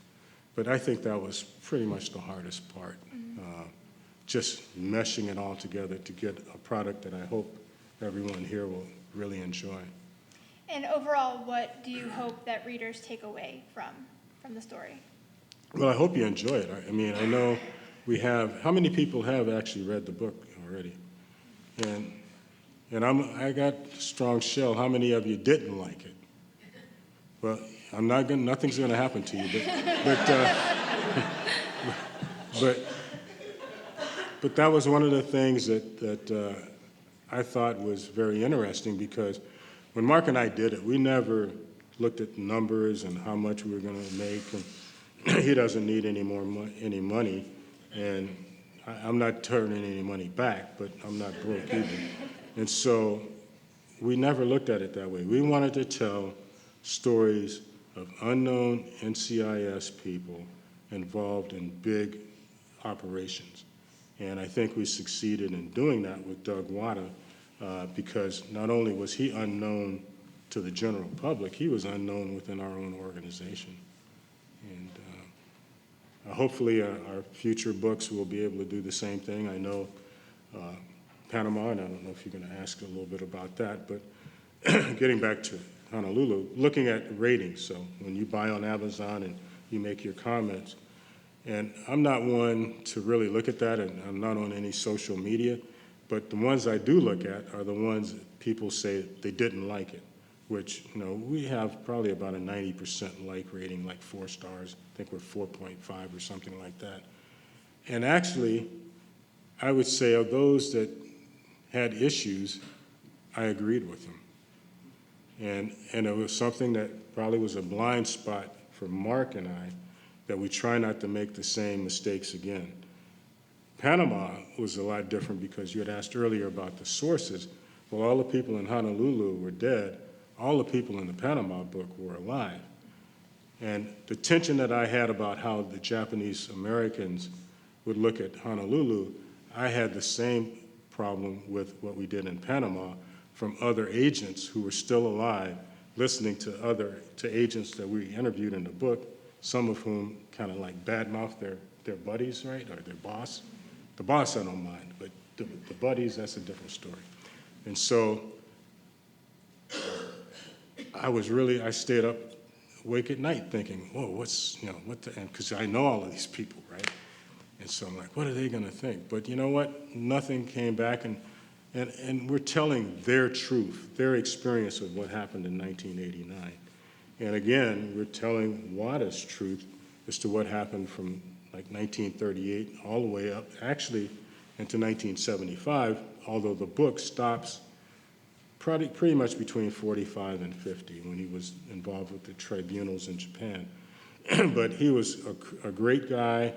But I think that was pretty much the hardest part, just meshing it all together to get a product that I hope everyone here will really enjoy. And overall, what do you hope that readers take away from the story? Well, I hope you enjoy it. I mean, I know we have, how many people have actually read the book already? And I got a strong shell. How many of you didn't like it? Well, nothing's going to happen to you, but that was one of the things that I thought was very interesting, because when Mark and I did it, we never looked at numbers and how much we were going to make, and he doesn't need any money, and I'm not turning any money back, but I'm not broke either. And so we never looked at it that way. We wanted to tell stories of unknown NCIS people involved in big operations. And I think we succeeded in doing that with Doug Wada, because not only was he unknown to the general public, he was unknown within our own organization. And hopefully our future books will be able to do the same thing. I know Panama, and I don't know if you're going to ask a little bit about that, but getting back to Honolulu, looking at ratings. So when you buy on Amazon and you make your comments, and I'm not one to really look at that, and I'm not on any social media, but the ones I do look at are the ones that people say they didn't like it, which, you know, we have probably about a 90% like rating, like 4 stars. I think we're 4.5 or something like that. And actually, I would say of those that had issues, I agreed with them. And it was something that probably was a blind spot for Mark and I, that we try not to make the same mistakes again. Panama was a lot different because you had asked earlier about the sources. Well, all the people in Honolulu were dead. All the people in the Panama book were alive. And the tension that I had about how the Japanese Americans would look at Honolulu, I had the same problem with what we did in Panama from other agents who were still alive, listening to agents that we interviewed in the book, some of whom kind of like badmouth their buddies, right, or their boss. The boss I don't mind, but the buddies, that's a different story. And so I stayed up awake at night thinking, whoa, and because I know all of these people, right? And so I'm like, what are they going to think? But you know what? Nothing came back, and we're telling their truth, their experience of what happened in 1989. And again, we're telling Wada's truth as to what happened from like 1938 all the way up, actually, into 1975, although the book stops pretty much between 45 and 50 when he was involved with the tribunals in Japan. But he was a great guy,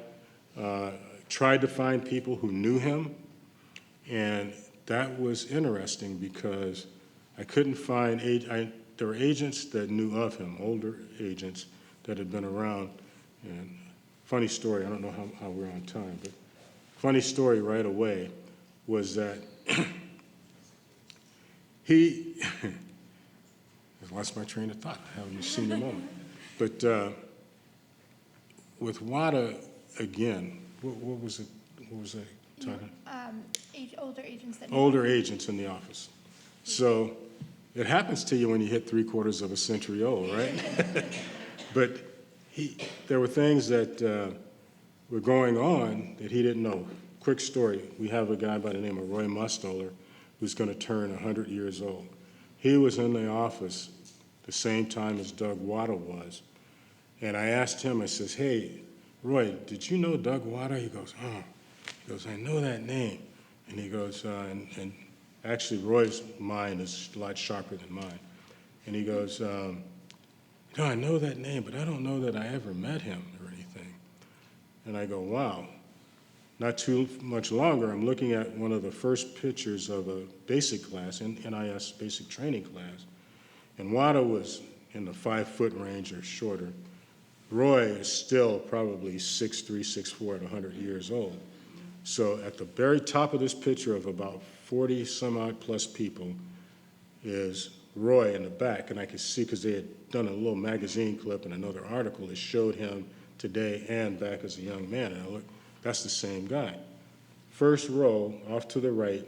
tried to find people who knew him, and that was interesting because I couldn't find, there were agents that knew of him, older agents that had been around. And funny story, I don't know how we're on time, but funny story right away was that I lost my train of thought, I haven't seen the moment. But with Wada, again, what was it talking? Older agents that Older agents in the office. So it happens to you when you hit 3/4 of a century old, right? But there were things that were going on that he didn't know. Quick story, we have a guy by the name of Roy Mustoller who's going to turn 100 years old. He was in the office the same time as Doug Wada was. And I asked him, I says, hey, Roy, did you know Doug Wada? He goes, oh. He goes, I know that name. And he goes, and actually Roy's mind is a lot sharper than mine. And he goes, no, I know that name, but I don't know that I ever met him or anything. And I go, wow. Not too much longer, I'm looking at one of the first pictures of a basic class, NIS basic training class. And Wada was in the 5-foot range or shorter. Roy is still probably 6'3", 6'4" at 100 years old. So at the very top of this picture of about 40 some odd plus people is Roy in the back. And I could see, because they had done a little magazine clip and another article that showed him today and back as a young man. And I looked, that's the same guy. First row, off to the right,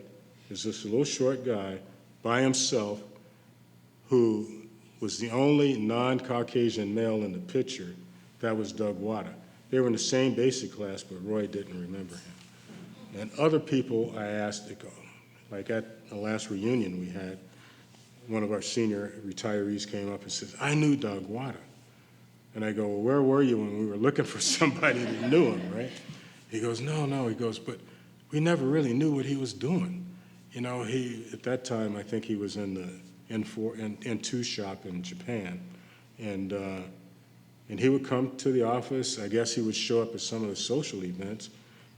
is this little short guy by himself who was the only non-Caucasian male in the picture. That was Doug Wada. They were in the same basic class, but Roy didn't remember him. And other people I asked to go, like at the last reunion we had, one of our senior retirees came up and says, I knew Doug Wada. And I go, well, where were you when we were looking for somebody that knew him, right? He goes, no, he goes, but we never really knew what he was doing. You know, at that time, I think he was in the N2 shop in Japan. And he would come to the office. I guess he would show up at some of the social events.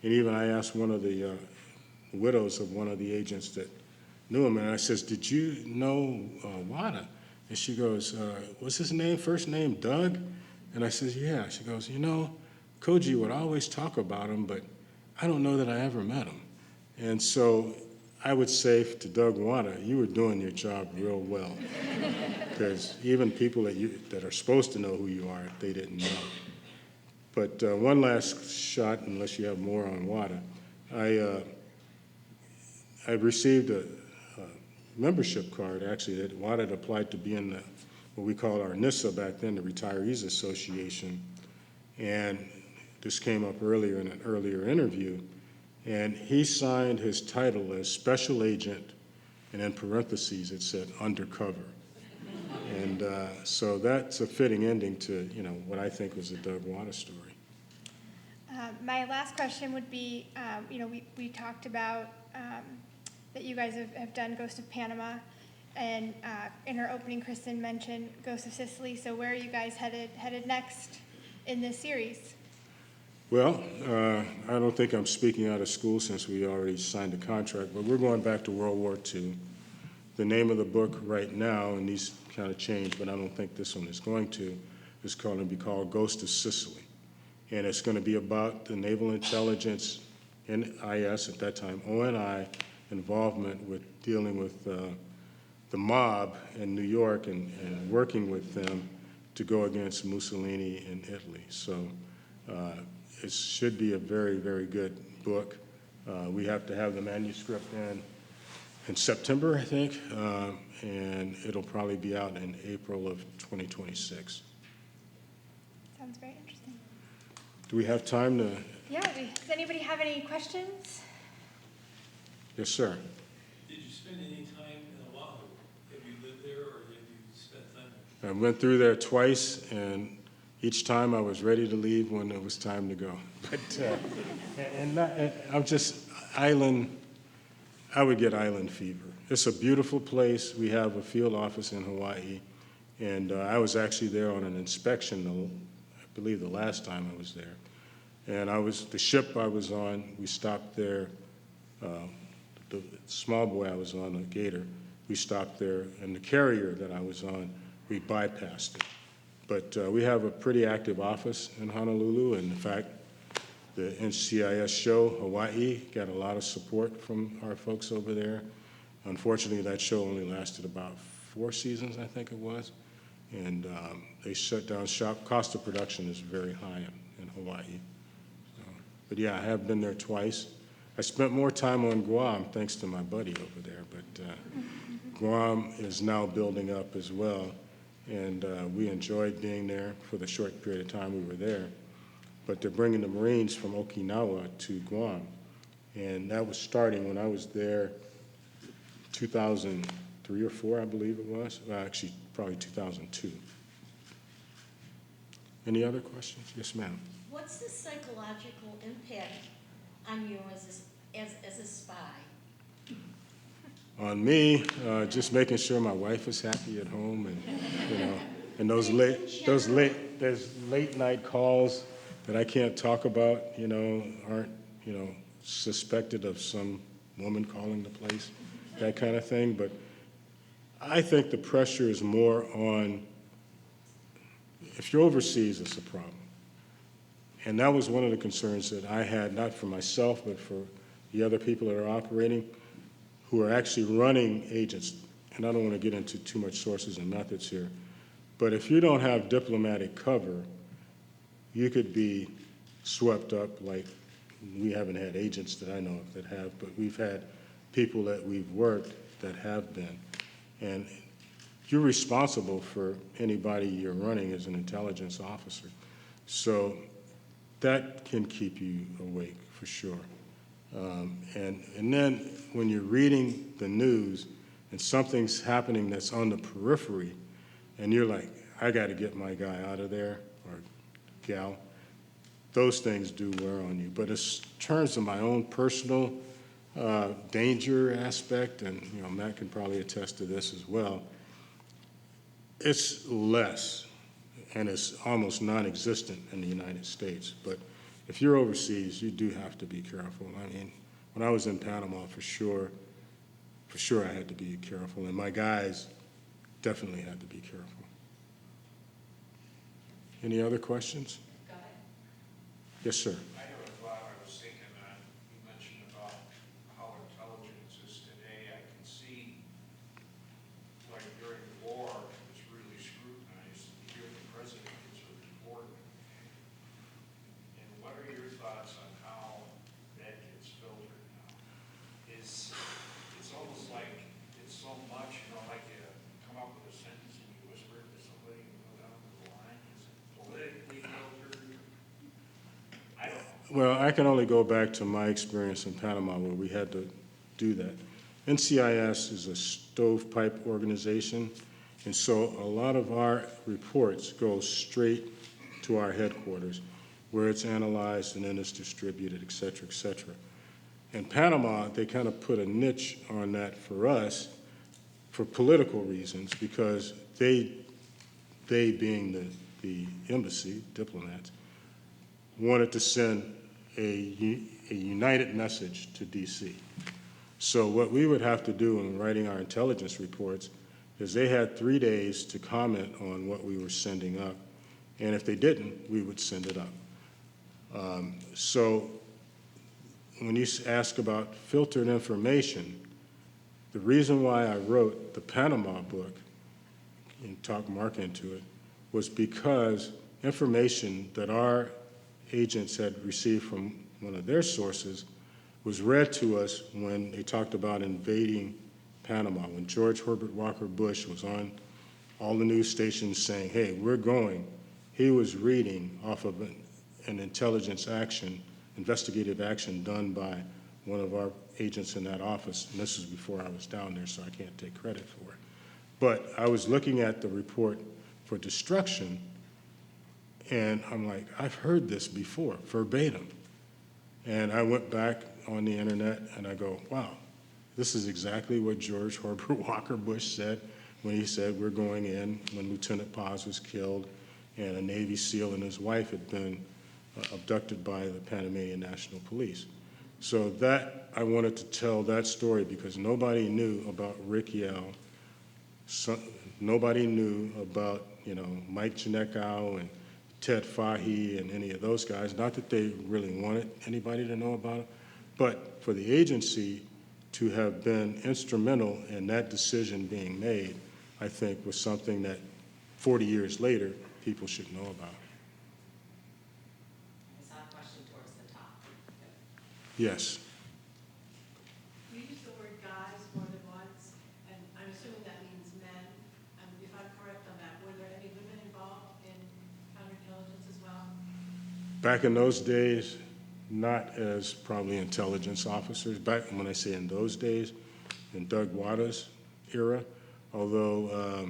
And even I asked one of the widows of one of the agents that knew him, and I says, did you know Wada? And she goes, what's his name, first name, Doug? And I says, yeah. She goes, you know, Koji would always talk about him, but I don't know that I ever met him. And so I would say to Doug Wada, you were doing your job real well. Because even people that are supposed to know who you are, they didn't know. But one last shot, unless you have more on Wada. I received a membership card, actually, that Wada had applied to be in what we called our NISA back then, the Retirees Association. And this came up earlier in an earlier interview. And he signed his title as Special Agent, and in parentheses it said undercover. And so that's a fitting ending to, what I think was the Doug Wada story. My last question would be, we talked about that you guys have done Ghost of Panama, and in her opening, Kristen mentioned Ghost of Sicily. So where are you guys headed next in this series? Well, I don't think I'm speaking out of school since we already signed a contract, but we're going back to World War II. The name of the book right now, and these kind of change, but I don't think this one is going to, is going to be called Ghosts of Sicily. And it's going to be about the Naval Intelligence, NIS at that time, ONI, involvement with dealing with the mob in New York and working with them to go against Mussolini in Italy. So it should be a very, very good book. We have to have the manuscript in September, I think, and it'll probably be out in April of 2026. Sounds very interesting. Do we have time to? Yeah, does anybody have any questions? Yes, sir. Did you spend any time in Oahu? Have you lived there or have you spent time there? I went through there twice, and each time I was ready to leave when it was time to go. But I'm just island. I would get island fever. It's a beautiful place. We have a field office in Hawaii, and I was actually there on an inspection, I believe the last time I was there. And the ship I was on, we stopped there. The small boy I was on, the Gator, we stopped there, and the carrier that I was on, we bypassed it. But we have a pretty active office in Honolulu, and in fact, the NCIS show, Hawaii, got a lot of support from our folks over there. Unfortunately, that show only lasted about 4 seasons, I think it was, and they shut down shop. Cost of production is very high in Hawaii. So, but yeah, I have been there twice. I spent more time on Guam thanks to my buddy over there, but Guam is now building up as well, and we enjoyed being there for the short period of time we were there. But they're bringing the Marines from Okinawa to Guam, and that was starting when I was there 2003 or 4, I believe it was. Well, actually, probably 2002. Any other questions? Yes, ma'am. What's the psychological impact on you as a spy? On me, just making sure my wife is happy at home, and and those late night calls that I can't talk about, aren't suspected of some woman calling the place, that kind of thing. But I think the pressure is more on, if you're overseas, it's a problem. And that was one of the concerns that I had, not for myself, but for the other people that are operating, who are actually running agents. And I don't want to get into too much sources and methods here, but if you don't have diplomatic cover, you could be swept up. Like, we haven't had agents that I know of that have, but we've had people that we've worked that have been. And you're responsible for anybody you're running as an intelligence officer. So that can keep you awake for sure. And then when you're reading the news and something's happening that's on the periphery, and you're like, I got to get my guy out of there, or gal, those things do wear on you. But in terms of my own personal danger aspect, and Matt can probably attest to this as well, it's less, and it's almost non-existent in the United States. But if you're overseas, you do have to be careful. I mean, when I was in Panama, for sure I had to be careful, and my guys definitely had to be careful. Any other questions? Go ahead. Yes, sir. I have a thought I was thinking on. You mentioned about how intelligence is today. Well, I can only go back to my experience in Panama where we had to do that. NCIS is a stovepipe organization, and so a lot of our reports go straight to our headquarters where it's analyzed and then it's distributed, et cetera, et cetera. In Panama, they kind of put a niche on that for us for political reasons because they being the embassy, diplomats, wanted to send a united message to DC. So what we would have to do in writing our intelligence reports is they had 3 days to comment on what we were sending up, and if they didn't, we would send it up. So when you ask about filtered information, the reason why I wrote the Panama book and talked Mark into it was because information that our agents had received from one of their sources was read to us when they talked about invading Panama, when George Herbert Walker Bush was on all the news stations saying, hey, we're going. He was reading off of an intelligence action, investigative action done by one of our agents in that office, and this was before I was down there, so I can't take credit for it. But I was looking at the report for destruction, and I'm like, I've heard this before, verbatim. And I went back on the internet and I go, wow, this is exactly what George Herbert Walker Bush said when he said we're going in when Lieutenant Paz was killed and a Navy SEAL and his wife had been abducted by the Panamanian National Police. So that, I wanted to tell that story because nobody knew about Rick Yell. Nobody knew about, Mike Janekow and Ted Fahy and any of those guys. Not that they really wanted anybody to know about it, but for the agency to have been instrumental in that decision being made, I think was something that 40 years later, people should know about. I saw a question towards the top. Yes. You use the word guys more than once, and I'm assuming that means men. If I'm correct on that, were there any women involved in counterintelligence as well? Back in those days, not as probably intelligence officers. Back when I say in those days, in Doug Wada's era, although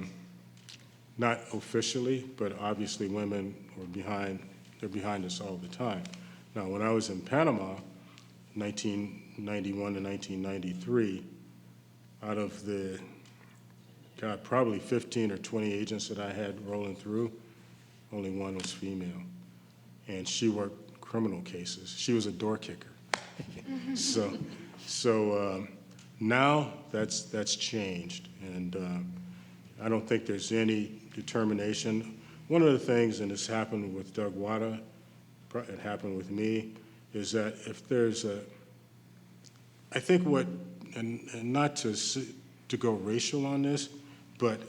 not officially, but obviously women were they're behind us all the time. Now, when I was in Panama, 1991 to 1993, out of the, probably 15 or 20 agents that I had rolling through, only one was female. And she worked criminal cases. She was a door kicker. So now that's changed, and I don't think there's any determination. One of the things, and this happened with Doug Wada, it happened with me, is that if there's I think what, and not to go racial on this, but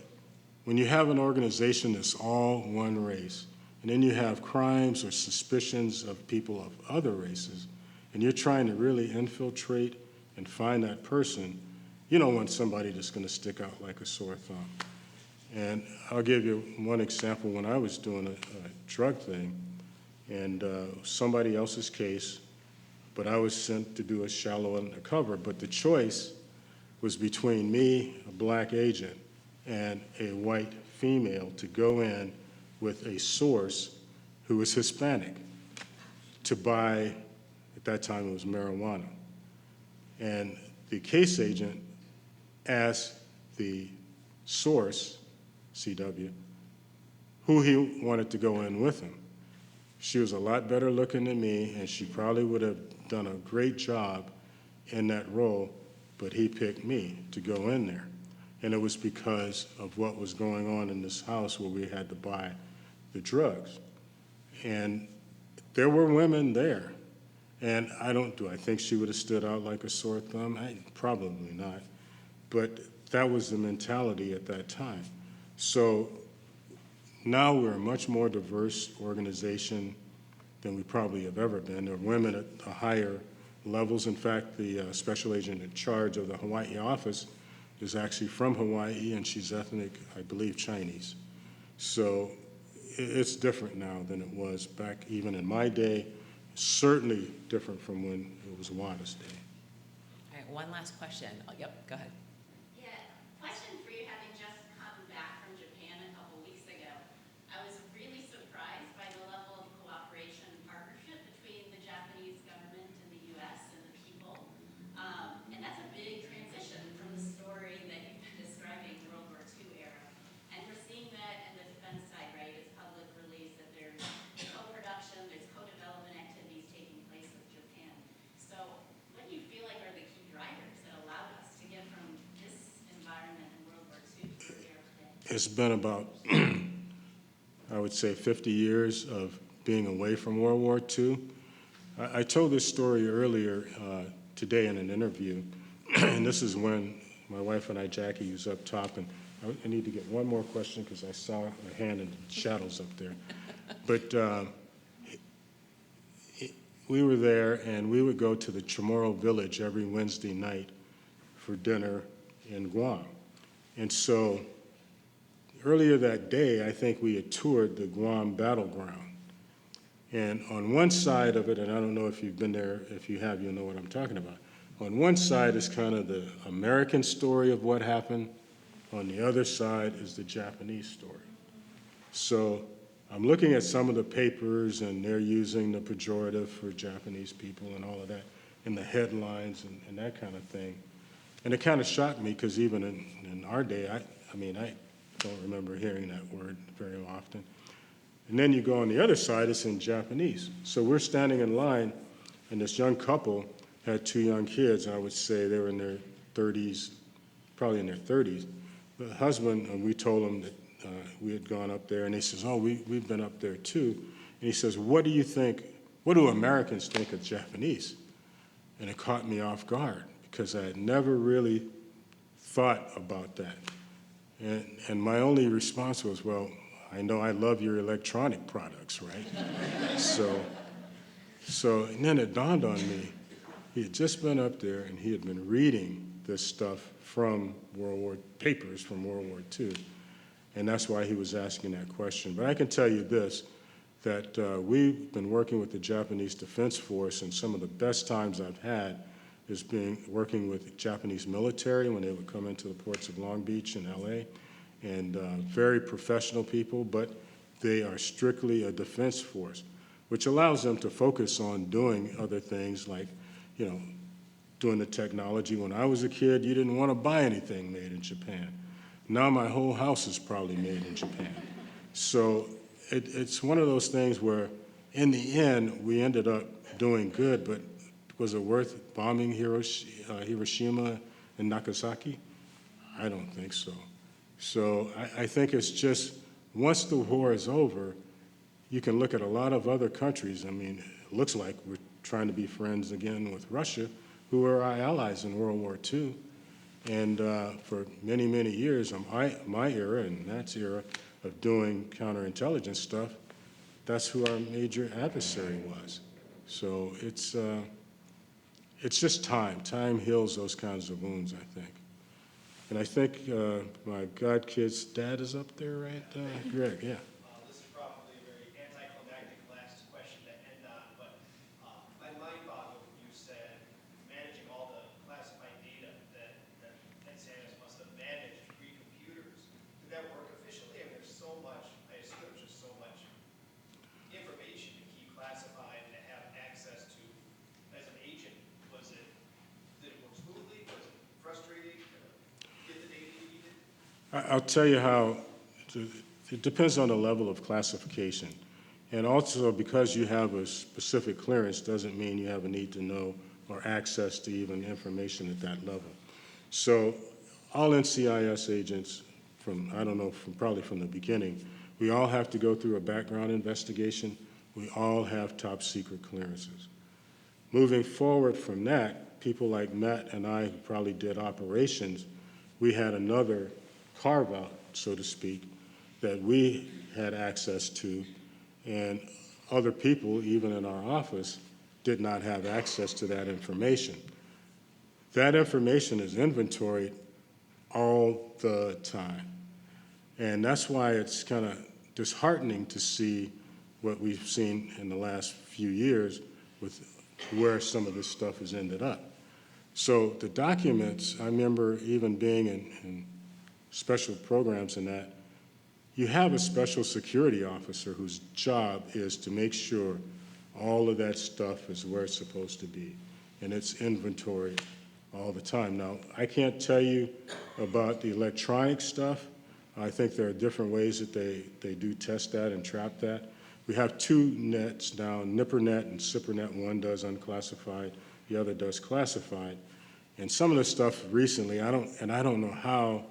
when you have an organization that's all one race, and then you have crimes or suspicions of people of other races, and you're trying to really infiltrate and find that person, you don't want somebody that's going to stick out like a sore thumb. And I'll give you one example. When I was doing a drug thing, and somebody else's case, but I was sent to do a shallow undercover, but the choice was between me, a black agent, and a white female to go in with a source who was Hispanic to buy, at that time it was marijuana. And the case agent asked the source, CW, who he wanted to go in with him. She was a lot better looking than me, and she probably would have done a great job in that role, but he picked me to go in there. And it was because of what was going on in this house where we had to buy the drugs. And there were women there. And do I think she would have stood out like a sore thumb? Probably not. But that was the mentality at that time. So now we're a much more diverse organization than we probably have ever been. There are women at the higher levels. In fact, the special agent in charge of the Hawaii office is actually from Hawaii, and she's ethnic, I believe, Chinese. So it's different now than it was back even in my day certainly different from when it was Wada's day. All right, one last question. Oh, yep, go ahead. Yeah, question for you, having just come back from Japan a couple weeks ago. I was really surprised by the level of cooperation and partnership between the Japanese government and the U.S. and the people. And that's a big transition from the story that you've been describing, World War II era. And we're seeing that in the defense side, right? It's public release that there's co-production, there's co-development activities taking place with Japan. So what do you feel like are the key drivers that allowed us to get from this environment in World War II to where we are today? It's been about, I would say, 50 years of being away from World War II. I told this story earlier today in an interview, and this is when my wife and I, Jackie, was up top, and I need to get one more question because I saw a hand in the shadows up there. But we were there, and we would go to the Chamorro village every Wednesday night for dinner in Guam. And so earlier that day, I think we had toured the Guam battleground. And on one side of it, and I don't know if you've been there, if you have, you'll know what I'm talking about. On one side is kind of the American story of what happened. On the other side is the Japanese story. So I'm looking at some of the papers, and they're using the pejorative for Japanese people and all of that in the headlines and that kind of thing. And it kind of shocked me because even in our day, I mean, I don't remember hearing that word very often. And then you go on the other side, it's in Japanese. So we're standing in line, and this young couple had two young kids. I would say they were in their 30s, probably in their 30s. The husband, and we told him that we had gone up there, and he says, oh, we've been up there too. And he says, what do you think, what do Americans think of Japanese? And it caught me off guard because I had never really thought about that. And my only response was, well, I know I love your electronic products, right? So, and then it dawned on me, he had just been up there and he had been reading this stuff from papers from World War II. And that's why he was asking that question. But I can tell you this, that we've been working with the Japanese Defense Force, and some of the best times I've had is working with the Japanese military when they would come into the ports of Long Beach and LA. And very professional people, but they are strictly a defense force, which allows them to focus on doing other things like, you know, doing the technology. When I was a kid, you didn't want to buy anything made in Japan. Now my whole house is probably made in Japan. So it's one of those things where, in the end, we ended up doing good, but was it worth bombing Hiroshima and Nagasaki? I don't think so. So I think it's just, once the war is over, you can look at a lot of other countries. I mean, it looks like we're trying to be friends again with Russia, who were our allies in World War II. And for many, many years, my era and Matt's era of doing counterintelligence stuff, that's who our major adversary was. So it's just time. Time heals those kinds of wounds, I think. And I think my godkid's dad is up there, right? Greg, yeah. This is probably a very anticlimactic last question to end on, but my mind boggled when you said managing all the classified data that NCIS must have managed, 3 computers. Did that work efficiently? I mean, there's so much, I assume there's just so much information to keep classified and to have access to as an agent. Did it work smoothly? Was it frustrating? Get the data you needed? I'll tell you how, it depends on the level of classification. And also, because you have a specific clearance doesn't mean you have a need to know or access to even information at that level. So all NCIS agents probably from the beginning, we all have to go through a background investigation. We all have top secret clearances. Moving forward from that, people like Matt and I, who probably did operations, we had another carve-out, so to speak, that we had access to, and other people, even in our office, did not have access to that information. That information is inventoried all the time. And that's why it's kind of disheartening to see what we've seen in the last few years with where some of this stuff has ended up. So the documents, I remember even being in special programs and that, you have a special security officer whose job is to make sure all of that stuff is where it's supposed to be, and it's inventory all the time. Now, I can't tell you about the electronic stuff. I think there are different ways that they do test that and trap that. We have two nets now, NIPRNet and SIPRNet. One does unclassified, the other does classified. And some of the stuff recently, I don't know how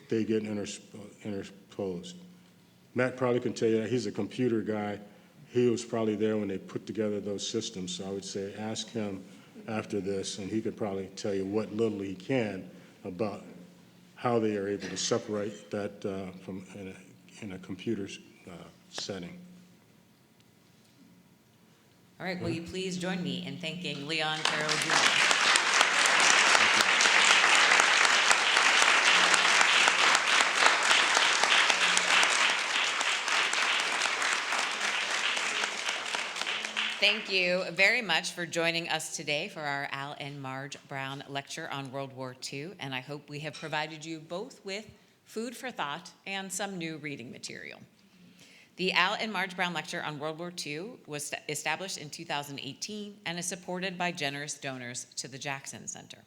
they get interposed. Matt probably can tell you that. He's a computer guy. He was probably there when they put together those systems, so I would say ask him after this, and he could probably tell you what little he can about how they are able to separate that from in a computer setting. All right, will you please join me in thanking Leon Carroll Jr. Thank you very much for joining us today for our Al and Marge Brown lecture on World War II, and I hope we have provided you both with food for thought and some new reading material. The Al and Marge Brown lecture on World War II was established in 2018 and is supported by generous donors to the Jackson Center.